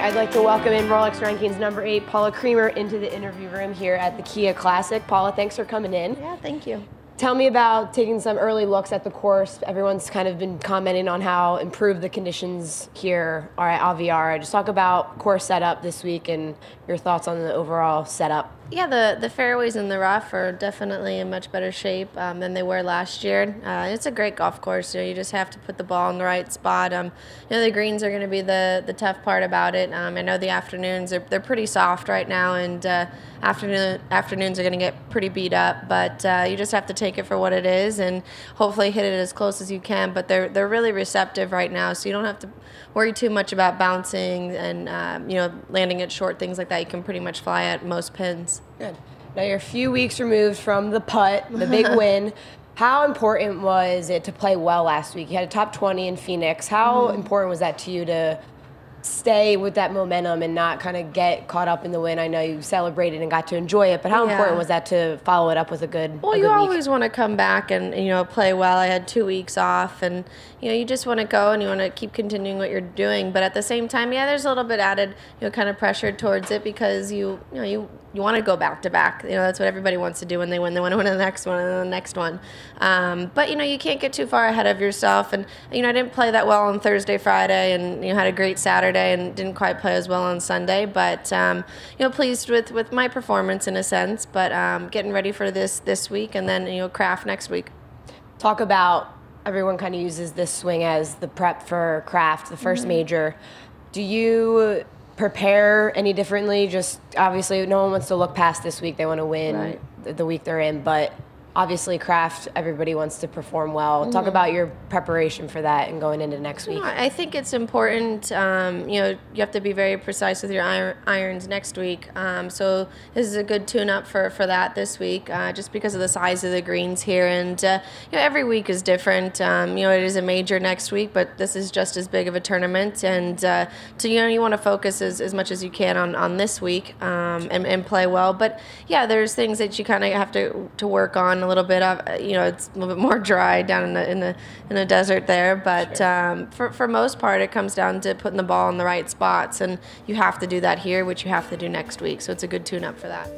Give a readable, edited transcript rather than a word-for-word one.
I'd like to welcome in Rolex Rankings #8, Paula Creamer, into the interview room here at the Kia Classic. Paula, thanks for coming in. Yeah, thank you. Tell me about taking some early looks at the course. Everyone's kind of been commenting on how improved the conditions here are at Aviara. Just talk about course setup this week and your thoughts on the overall setup. Yeah, the fairways in the rough are definitely in much better shape than they were last year. It's a great golf course. You just have to put the ball in the right spot. The greens are going to be the tough part about it. I know the afternoons they're pretty soft right now, and afternoons are going to get pretty beat up. But you just have to take it for what it is, and hopefully hit it as close as you can. But they're really receptive right now, so you don't have to worry too much about bouncing and landing at short things like that. You can pretty much fly at most pins. Good. Now you're a few weeks removed from the putt, the big win. How important was it to play well last week? You had a top 20 in Phoenix. How important was that to you to stay with that momentum and not kind of get caught up in the win? I know you celebrated and got to enjoy it, but how important was that to follow it up with a good Well, you always want to come back and play well. I had 2 weeks off, and you just want to go and you want to keep continuing what you're doing. But at the same time, there's a little bit added kind of pressure towards it because you want to go back to back. That's what everybody wants to do when they win. They want to win the next one and the next one. But you can't get too far ahead of yourself. And I didn't play that well on Thursday, Friday, and had a great Saturday and didn't quite play as well on Sunday. But pleased with my performance in a sense. But getting ready for this week and then Craft next week. Talk about, everyone kind of uses this swing as the prep for Craft, the first major. Do you prepare any differently? Just obviously no one wants to look past this week. They want to win the week they're in, but obviously Craft, everybody wants to perform well. Talk about your preparation for that and going into next week. I think it's important, you have to be very precise with your irons next week. So this is a good tune-up for that this week, just because of the size of the greens here. And every week is different. It is a major next week, but this is just as big of a tournament. And so you want to focus as much as you can on this week and play well. But yeah, there's things that you kind of have to work on a little bit of. It's a little bit more dry down in the desert there, but for most part it comes down to putting the ball in the right spots, and you have to do that here, which you have to do next week, so it's a good tune-up for that.